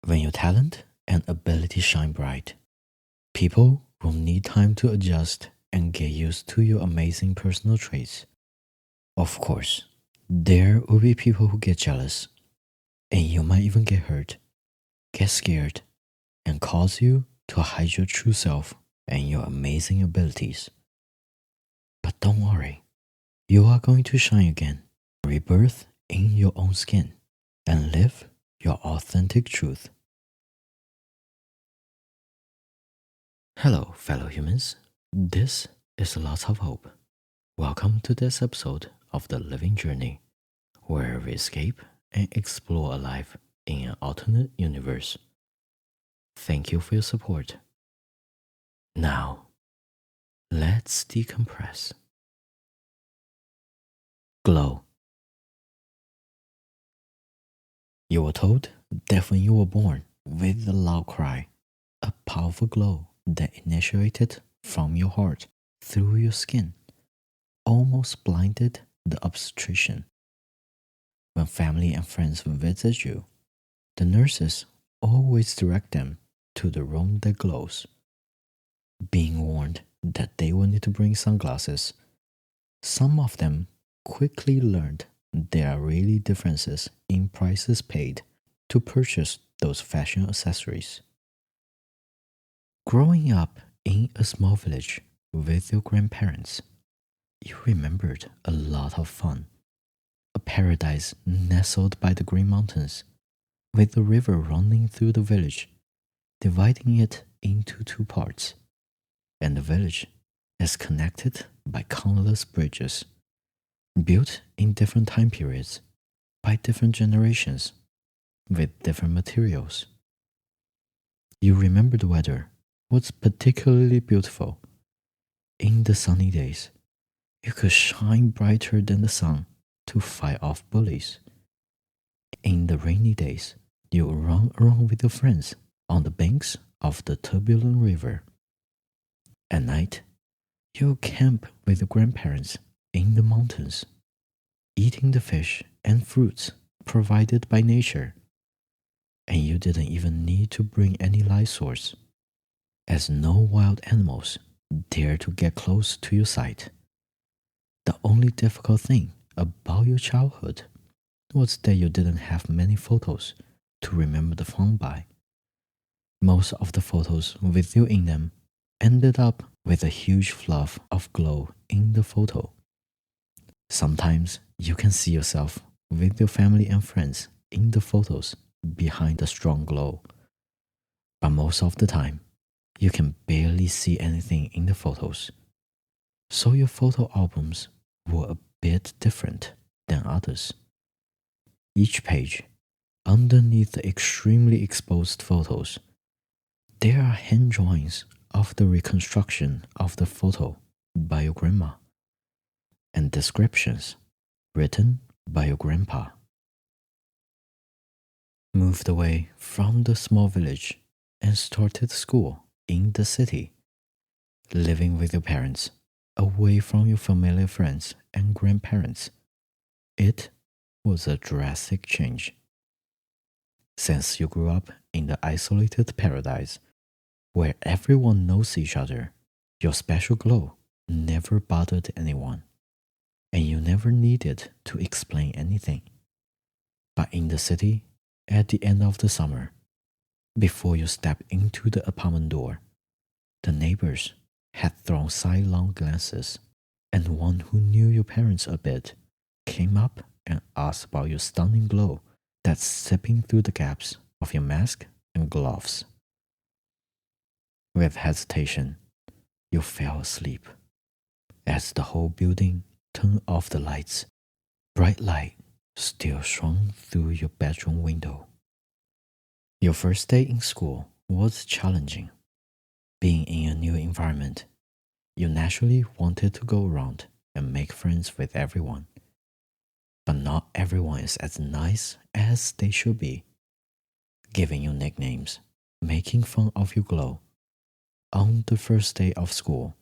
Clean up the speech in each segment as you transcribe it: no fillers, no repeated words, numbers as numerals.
When your talent and ability shine bright, people will need time to adjust and get used to your amazing personal traits. Of course, there will be people who get jealous, and you might even get hurt, get scared, and cause you to hide your true self and your amazing abilities. But don't worry, you are going to shine again, rebirth in your own skin, and live your authentic truth. Hello, fellow humans. This is Lots of Hope. Welcome to this episode of The Living Journey, where we escape and explore a life in an alternate universe. Thank you for your support. Now, let's decompress. Glow. You were told that when you were born with a loud cry, a powerful glow that initiated from your heart through your skin almost blinded the obstetrician. When family and friends visit you, the nurses always direct them to the room that glows. Being warned that they will need to bring sunglasses, some of them quickly learned there are really differences in prices paid to purchase those fashion accessories. Growing up in a small village with your grandparents, you remembered a lot of fun. A paradise nestled by the Green Mountains, with a river running through the village, dividing it into two parts, and the village is connected by countless bridges, built in different time periods, by different generations, with different materials. You remember the weather was particularly beautiful. In the sunny days, you could shine brighter than the sun to fight off bullies. In the rainy days, you would run around with your friends on the banks of the turbulent river. At night, you would camp with your grandparents in the mountains, eating the fish and fruits provided by nature. And you didn't even need to bring any light source, as no wild animals dared to get close to your sight. The only difficult thing about your childhood was that you didn't have many photos to remember the fun by. Most of the photos with you in them ended up with a huge fluff of glow in the photo. Sometimes you can see yourself with your family and friends in the photos behind the strong glow. But most of the time, you can barely see anything in the photos. So your photo albums were a bit different than others. Each page, underneath the extremely exposed photos, there are hand drawings of the reconstruction of the photo by your grandma and descriptions written by your grandpa. Moved away from the small village and started school in the city, living with your parents, away from your familiar friends and grandparents. It was a drastic change. Since you grew up in the isolated paradise, where everyone knows each other, your special glow never bothered anyone, and you never needed to explain anything. But in the city, at the end of the summer, before you stepped into the apartment door, the neighbors had thrown sidelong glances, and one who knew your parents a bit came up and asked about your stunning glow that's sipping through the gaps of your mask and gloves. With hesitation, you fell asleep. As the whole building turned off the lights, bright light still shone through your bedroom window. Your first day in school was challenging. Being in a new environment, you naturally wanted to go around and make friends with everyone. But not everyone is as nice as they should be. Giving you nicknames, making fun of your glow. On the first day of school,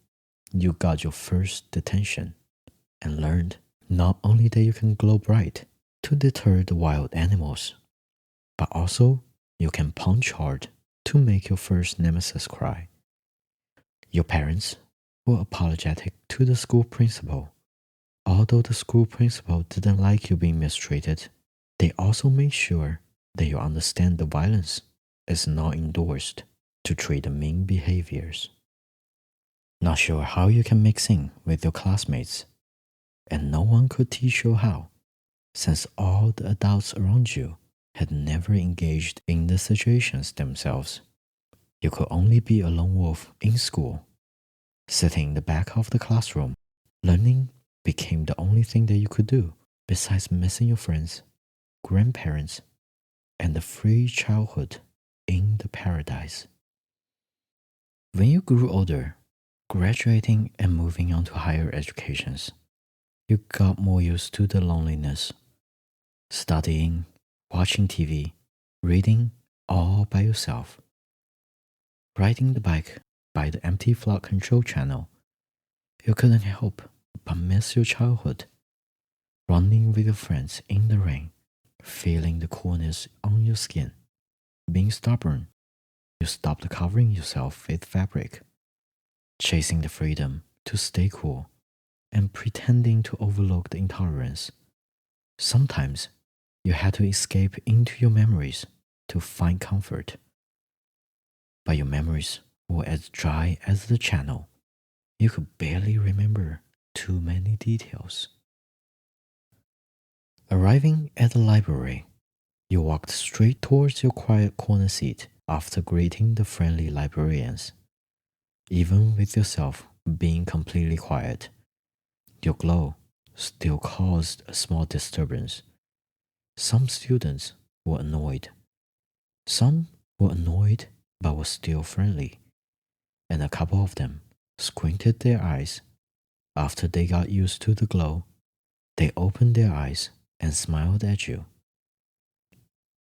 you got your first detention and learned not only that you can glow bright to deter the wild animals, but also you can punch hard to make your first nemesis cry. Your parents were apologetic to the school principal. Although the school principal didn't like you being mistreated, they also made sure that you understand the violence is not endorsed to treat the mean behaviors. Not sure how you can mix in with your classmates, and no one could teach you how, since all the adults around you had never engaged in the situations themselves. You could only be a lone wolf in school. Sitting in the back of the classroom, learning became the only thing that you could do besides missing your friends, grandparents, and the free childhood in the paradise. When you grew older, graduating and moving on to higher educations, you got more used to the loneliness. Studying, watching TV, reading all by yourself. Riding the bike by the empty flood control channel, you couldn't help but miss your childhood. Running with your friends in the rain, feeling the coolness on your skin. Being stubborn, you stopped covering yourself with fabric. Chasing the freedom to stay cool and pretending to overlook the intolerance. Sometimes you had to escape into your memories to find comfort. But your memories were as dry as the channel. You could barely remember too many details. Arriving at the library, you walked straight towards your quiet corner seat after greeting the friendly librarians. Even with yourself being completely quiet, your glow still caused a small disturbance. Some students were annoyed. Some were annoyed but were still friendly. And a couple of them squinted their eyes. After they got used to the glow, they opened their eyes and smiled at you.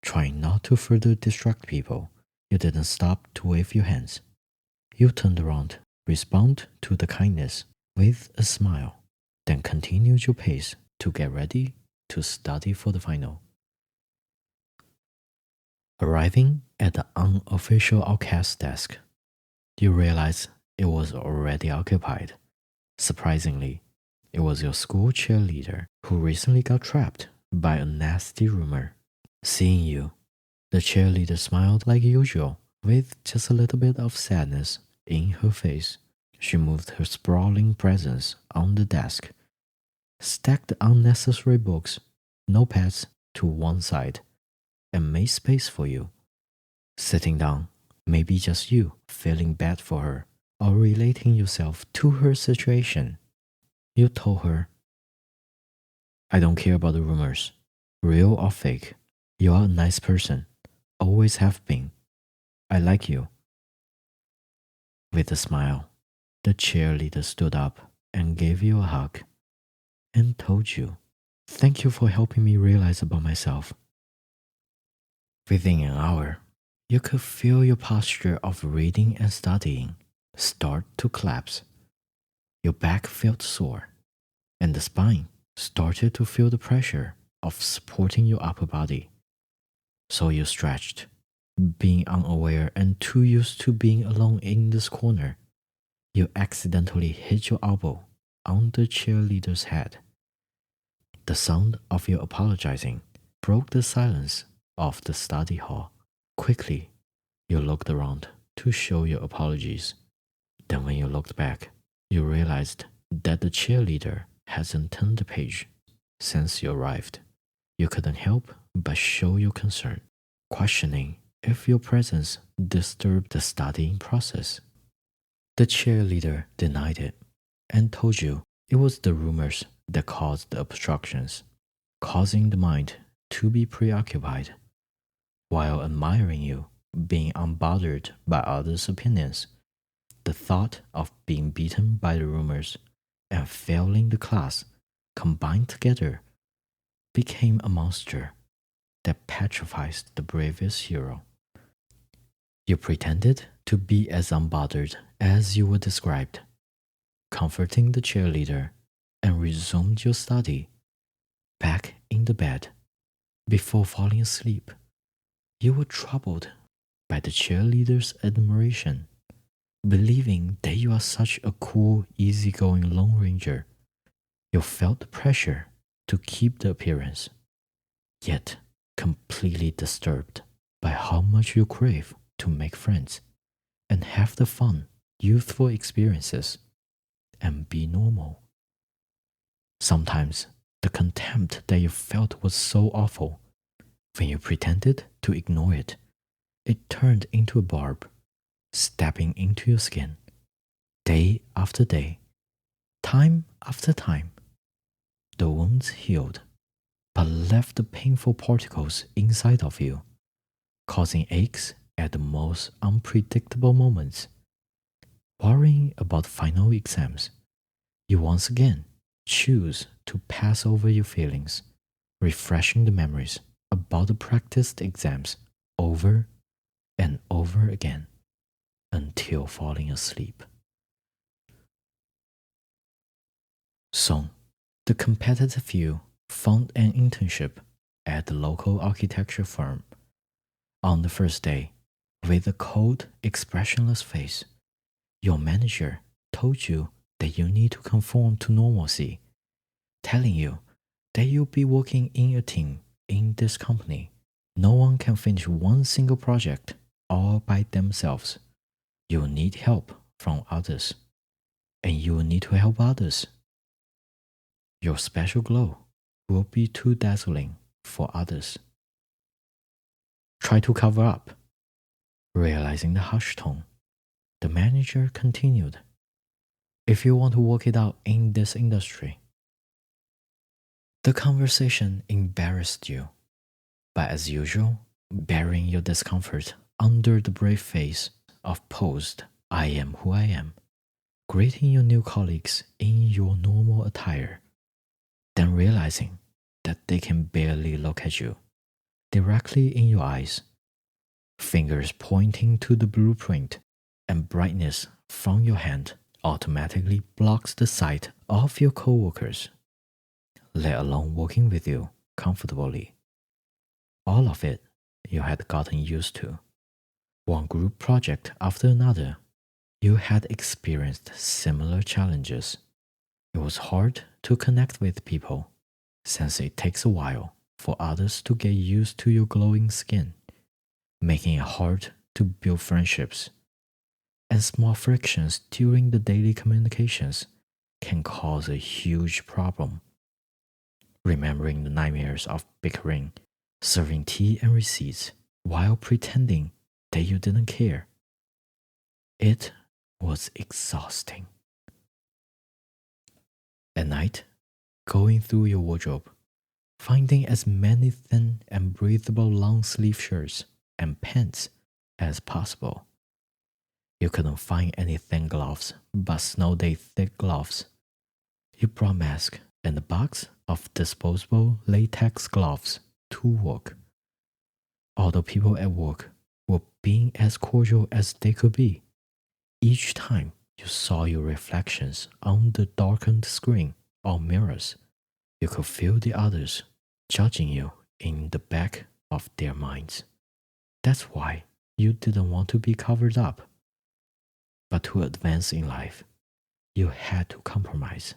Trying not to further distract people, you didn't stop to wave your hands. You turned around, respond to the kindness with a smile, then continued your pace to get ready to study for the final. Arriving at the unofficial outcast desk, you realize it was already occupied. Surprisingly, it was your school cheerleader who recently got trapped by a nasty rumor. Seeing you, the cheerleader smiled like usual, with just a little bit of sadness in her face. She moved her sprawling presence on the desk, stacked unnecessary books, notepads to one side, and made space for you. Sitting down, maybe just you feeling bad for her or relating yourself to her situation. You told her, I don't care about the rumors, real or fake. You are a nice person, always have been. I like you. With a smile, the cheerleader stood up and gave you a hug and told you, thank you for helping me realize about myself. Within an hour, you could feel your posture of reading and studying start to collapse. Your back felt sore, and the spine started to feel the pressure of supporting your upper body. So you stretched, being unaware and too used to being alone in this corner. You accidentally hit your elbow on the cheerleader's head. The sound of your apologizing broke the silence of the study hall. Quickly, you looked around to show your apologies. Then when you looked back, you realized that the cheerleader hasn't turned the page since you arrived. You couldn't help but show your concern, questioning if your presence disturbed the studying process. The cheerleader denied it and told you it was the rumors that caused the obstructions, causing the mind to be preoccupied, while admiring you being unbothered by others' opinions. The thought of being beaten by the rumors and failing the class combined together became a monster that petrifies the bravest hero. You pretended to be as unbothered as you were described, comforting the cheerleader, and resumed your study back in the bed before falling asleep. You were troubled by the cheerleader's admiration, believing that you are such a cool, easygoing Lone Ranger. You felt the pressure to keep the appearance, yet completely disturbed by how much you crave to make friends and have the fun, youthful experiences and be normal. Sometimes the contempt that you felt was so awful, when you pretended to ignore it, it turned into a barb, stabbing into your skin, day after day, time after time. The wounds healed, but left the painful particles inside of you, causing aches at the most unpredictable moments. Worrying about final exams, you once again choose to pass over your feelings, refreshing the memories about the practiced exams over and over again until falling asleep. Soon, the competitive you found an internship at the local architecture firm. On the first day, with a cold, expressionless face, your manager told you that you need to conform to normalcy, telling you that you'll be working in a team in this company. No one can finish one single project all by themselves. You'll need help from others, and you will need to help others. Your special glow will be too dazzling for others. Try to cover up. Realizing the hushed tone, the manager continued, if you want to work it out in this industry. The conversation embarrassed you, but as usual, bearing your discomfort under the brave face of posed I am who I am, greeting your new colleagues in your normal attire, then realizing that they can barely look at you directly in your eyes, fingers pointing to the blueprint and brightness from your hand automatically blocks the sight of your coworkers, let alone working with you comfortably. All of it you had gotten used to. One group project after another, you had experienced similar challenges. It was hard to connect with people, since it takes a while for others to get used to your glowing skin, making it hard to build friendships. And small frictions during the daily communications can cause a huge problem. Remembering the nightmares of bickering, serving tea and receipts while pretending that you didn't care. It was exhausting. At night, going through your wardrobe, finding as many thin and breathable long sleeve shirts and pants as possible. You couldn't find any thin gloves but snow day thick gloves. You brought mask and a box of disposable latex gloves to work. Although people at work were being as cordial as they could be, each time you saw your reflections on the darkened screen or mirrors, you could feel the others judging you in the back of their minds. That's why you didn't want to be covered up. But to advance in life, you had to compromise,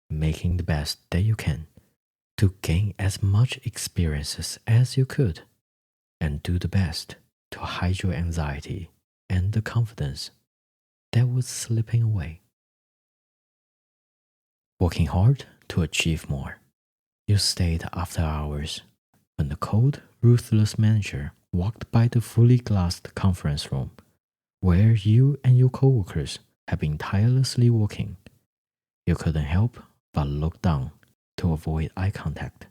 making the best that you can to gain as much experiences as you could and do the best to hide your anxiety and the confidence that was slipping away. Working hard to achieve more, you stayed after hours when the cold, ruthless manager walked by the fully glassed conference room where you and your coworkers had been tirelessly working. You couldn't help but look down to avoid eye contact.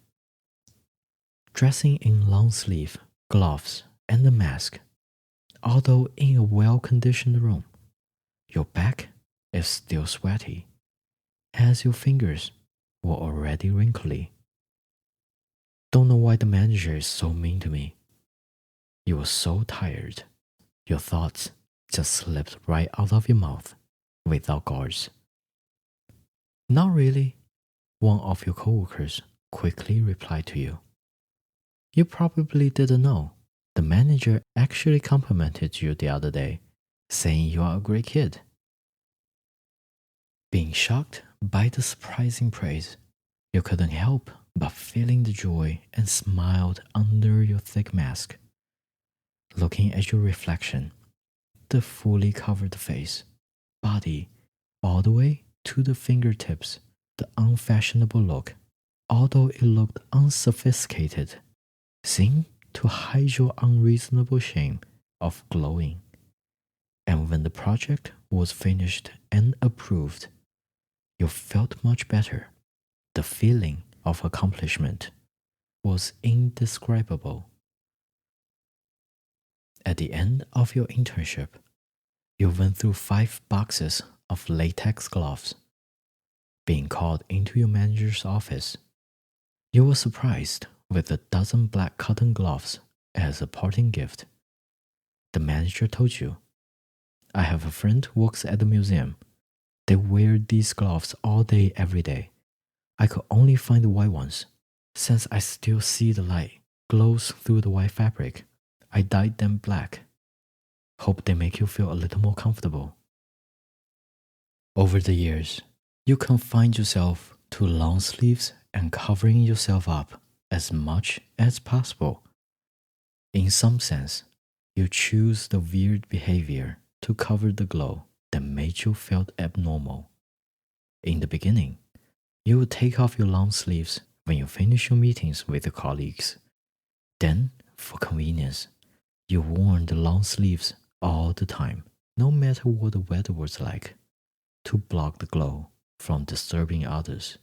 Dressing in long sleeve, gloves, and a mask, although in a well-conditioned room, your back is still sweaty, as your fingers were already wrinkly. Don't know why the manager is so mean to me. You were so tired. Your thoughts just slipped right out of your mouth without guards. Not really, one of your coworkers quickly replied to you. You probably didn't know The manager actually complimented you the other day, saying you are a great kid. Being shocked by the surprising praise, you couldn't help but feeling the joy and smiled under your thick mask. Looking at your reflection, the fully covered face, body, all the way to the fingertips, the unfashionable look, although it looked unsophisticated, seemed to hide your unreasonable shame of glowing. And when the project was finished and approved, you felt much better. The feeling of accomplishment was indescribable. At the end of your internship, you went through 5 boxes of latex gloves. Being called into your manager's office, you were surprised with a dozen black cotton gloves as a parting gift. The manager told you, I have a friend who works at the museum. They wear these gloves all day, every day. I could only find the white ones. Since I still see the light glows through the white fabric, I dyed them black. Hope they make you feel a little more comfortable. Over the years, you confined yourself to long sleeves and covering yourself up as much as possible. In some sense, you choose the weird behavior to cover the glow that made you feel abnormal. In the beginning, you would take off your long sleeves when you finish your meetings with your colleagues. Then, for convenience, you wore the long sleeves all the time, no matter what the weather was like, to block the glow from disturbing others.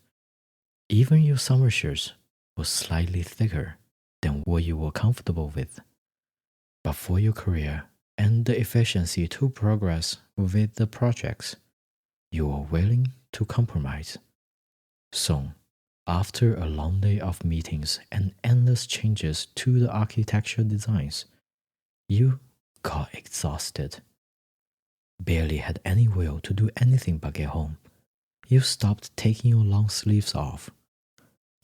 Even your summer shirts were slightly thicker than what you were comfortable with. But for your career and the efficiency to progress with the projects, you were willing to compromise. So, after a long day of meetings and endless changes to the architecture designs, you got exhausted. Barely had any will to do anything but get home. You stopped taking your long sleeves off.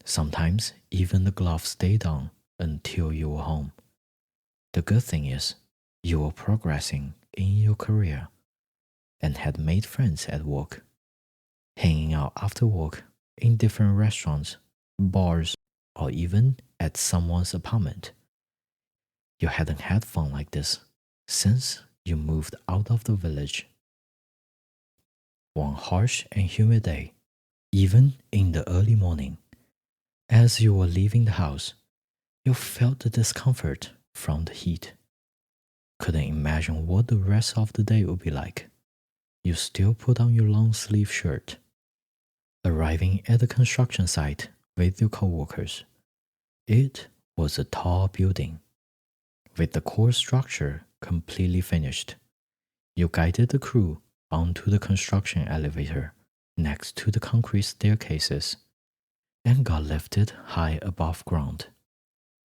Sometimes even the gloves stayed on until you were home. The good thing is, you were progressing in your career and had made friends at work, hanging out after work in different restaurants, bars, or even at someone's apartment. You hadn't had fun like this since you moved out of the village. One harsh and humid day, even in the early morning, as you were leaving the house, you felt the discomfort from the heat. Couldn't imagine what the rest of the day would be like. You still put on your long sleeve shirt. Arriving at the construction site with your coworkers, it was a tall building. With the core structure completely finished, you guided the crew onto the construction elevator next to the concrete staircases and got lifted high above ground.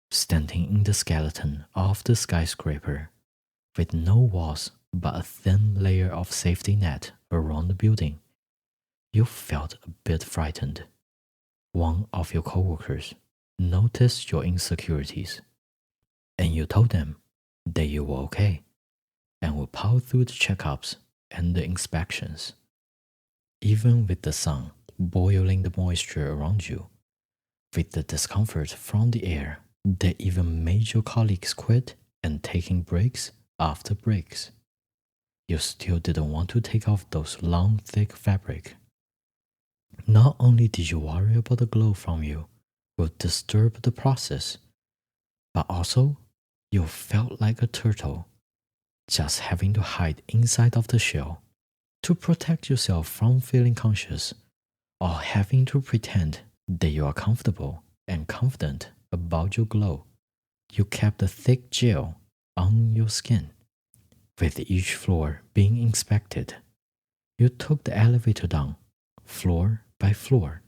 Standing in the skeleton of the skyscraper, with no walls but a thin layer of safety net around the building, you felt a bit frightened. One of your coworkers noticed your insecurities, and you told them that you were okay and would power through the checkups and the inspections. Even with the sun boiling the moisture around you, with the discomfort from the air that even made your colleagues quit and taking breaks after breaks, you still didn't want to take off those long, thick fabric. Not only did you worry about the glow from you would disturb the process, but also you felt like a turtle, just having to hide inside of the shell to protect yourself from feeling conscious or having to pretend that you are comfortable and confident about your glow. You kept a thick gel on your skin. With each floor being inspected, you took the elevator down, floor by floor,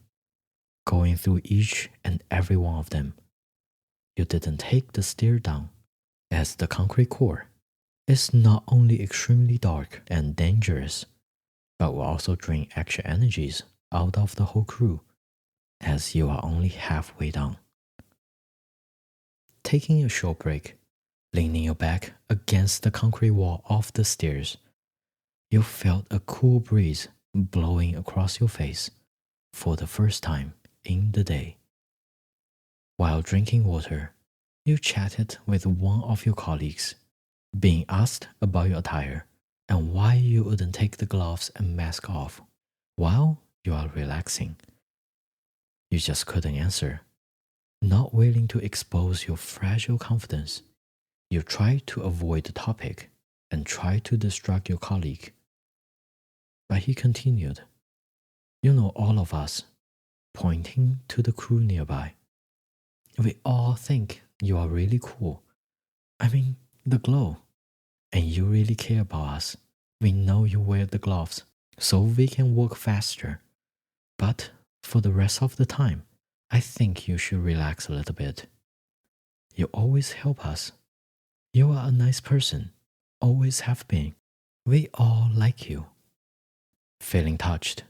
going through each and every one of them. You didn't take the stair down, as the concrete core is not only extremely dark and dangerous, but will also drain extra energies out of the whole crew, as you are only halfway down. Taking a short break, Leaning your back against the concrete wall of the stairs, you felt a cool breeze blowing across your face for the first time in the day. While drinking water, you chatted with one of your colleagues, being asked about your attire and why you wouldn't take the gloves and mask off while you are relaxing. You just couldn't answer. Not willing to expose your fragile confidence, you tried to avoid the topic and tried to distract your colleague. But he continued, "You know all of us," pointing to the crew nearby. "We all think you are really cool. I mean, the glow. And you really care about us. We know you wear the gloves, so we can work faster. But for the rest of the time, I think you should relax a little bit. You always help us. You are a nice person, always have been. We all like you." Feeling touched,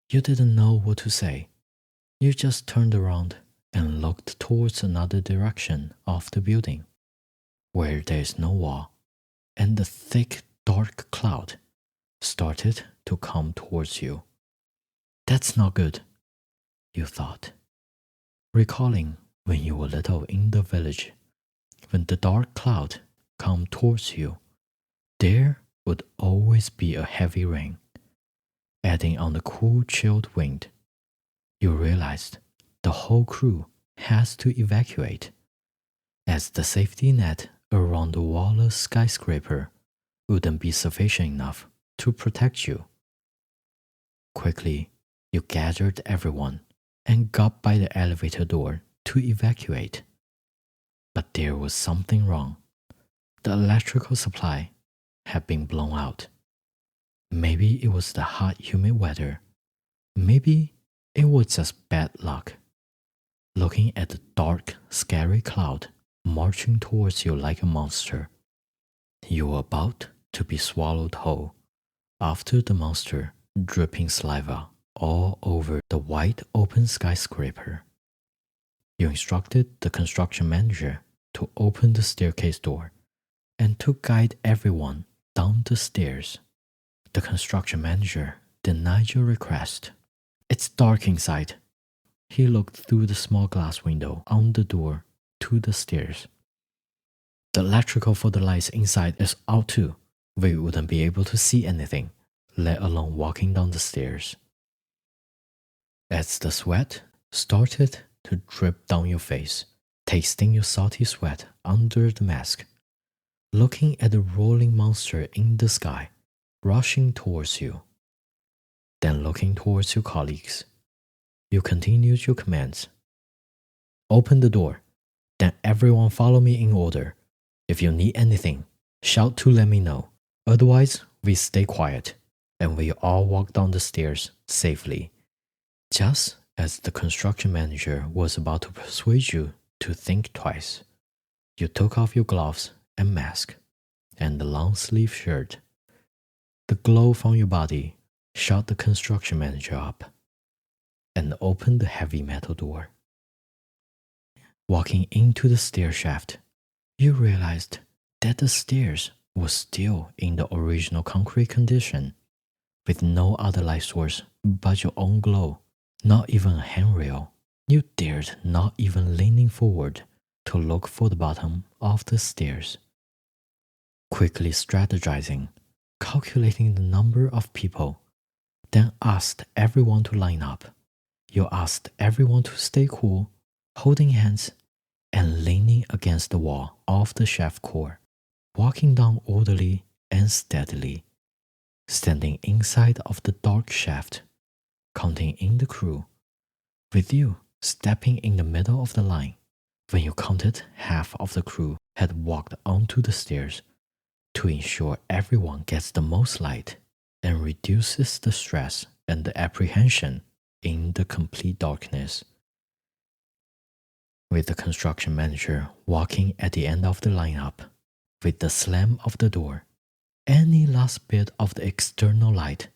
you didn't know what to say. You just turned around and looked towards another direction of the building, where there is no wall, and the thick, dark cloud started to come towards you. "That's not good," you thought, recalling when you were little in the village. When the dark cloud come towards you, there would always be a heavy rain. Adding on the cool, chilled wind, you realized the whole crew has to evacuate, as the safety net around the wallless skyscraper wouldn't be sufficient enough to protect you. Quickly, you gathered everyone and got by the elevator door to evacuate. But there was something wrong. The electrical supply had been blown out. Maybe it was the hot, humid weather. Maybe it was just bad luck. Looking at the dark, scary cloud marching towards you like a monster, you were about to be swallowed whole after the monster dripping saliva all over the wide open skyscraper. You instructed the construction manager to open the staircase door and to guide everyone down the stairs. The construction manager denied your request. "It's dark inside." He looked through the small glass window on the door to the stairs. "The electrical for the lights inside is out too. We wouldn't be able to see anything, let alone walking down the stairs." As the sweat started to drip down your face, tasting your salty sweat under the mask, looking at the rolling monster in the sky, rushing towards you. Then looking towards your colleagues, you continued your commands. "Open the door, then everyone follow me in order. If you need anything, shout to let me know. Otherwise, we stay quiet, and we all walk down the stairs safely." Just as the construction manager was about to persuade you to think twice, you took off your gloves and mask, and the long-sleeve shirt. The glow from your body shut the construction manager up and opened the heavy metal door. Walking into the stair shaft, you realized that the stairs were still in the original concrete condition, with no other light source but your own glow, not even a handrail. You dared not even leaning forward to look for the bottom of the stairs. Quickly strategizing, calculating the number of people, then asked everyone to line up. You asked everyone to stay cool, holding hands and leaning against the wall of the shaft core, walking down orderly and steadily, standing inside of the dark shaft, counting in the crew, with you stepping in the middle of the line when you counted half of the crew had walked onto the stairs, to ensure everyone gets the most light and reduces the stress and the apprehension in the complete darkness. With the construction manager walking at the end of the lineup, with the slam of the door, any last bit of the external light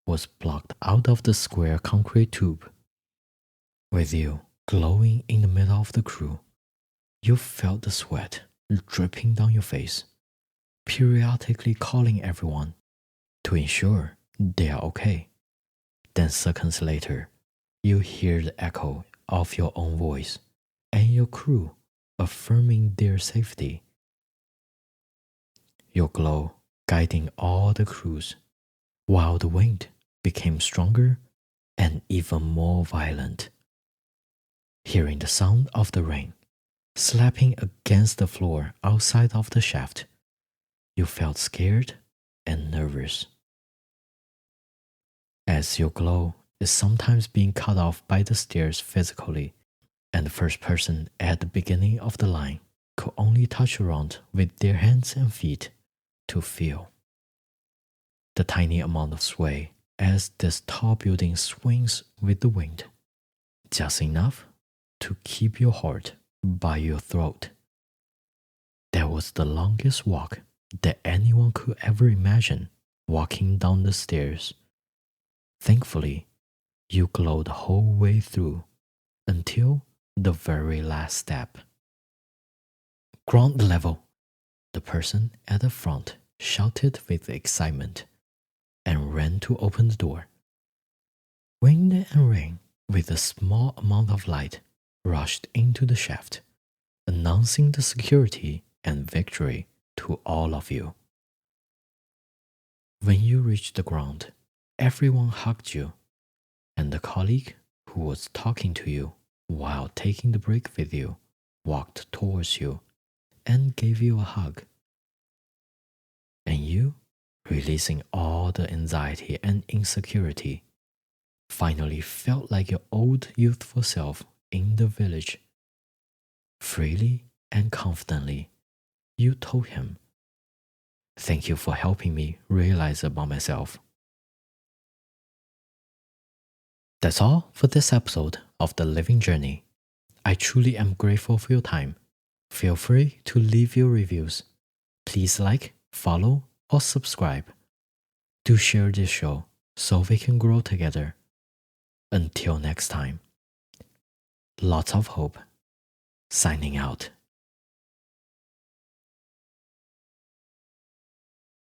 was blocked out of the square concrete tube. With you glowing in the middle of the crew, you felt the sweat dripping down your face, periodically calling everyone to ensure they are okay. Then seconds later, you hear the echo of your own voice and your crew affirming their safety. Your glow guiding all the crews, while the wind became stronger and even more violent. Hearing the sound of the rain slapping against the floor outside of the shaft, you felt scared and nervous. As your glow is sometimes being cut off by the stairs physically, and the first person at the beginning of the line could only touch around with their hands and feet to feel the tiny amount of sway as this tall building swings with the wind, just enough to keep your heart by your throat. That was the longest walk that anyone could ever imagine, walking down the stairs. Thankfully, you glowed the whole way through until the very last step. Ground level, the person at the front shouted with excitement and ran to open the door. Wind and rain, with a small amount of light, rushed into the shaft, announcing the security and victory to all of you. When you reached the ground, everyone hugged you, and the colleague who was talking to you while taking the break with you walked towards you and gave you a hug. And you, releasing all the anxiety and insecurity, finally felt like your old youthful self in the village. Freely and confidently, you told him, "Thank you for helping me realize about myself." That's all for this episode of The Living Journey. I truly am grateful for your time. Feel free to leave your reviews. Please like, follow, or subscribe. Do share this show so we can grow together. Until next time, lots of hope. Signing out.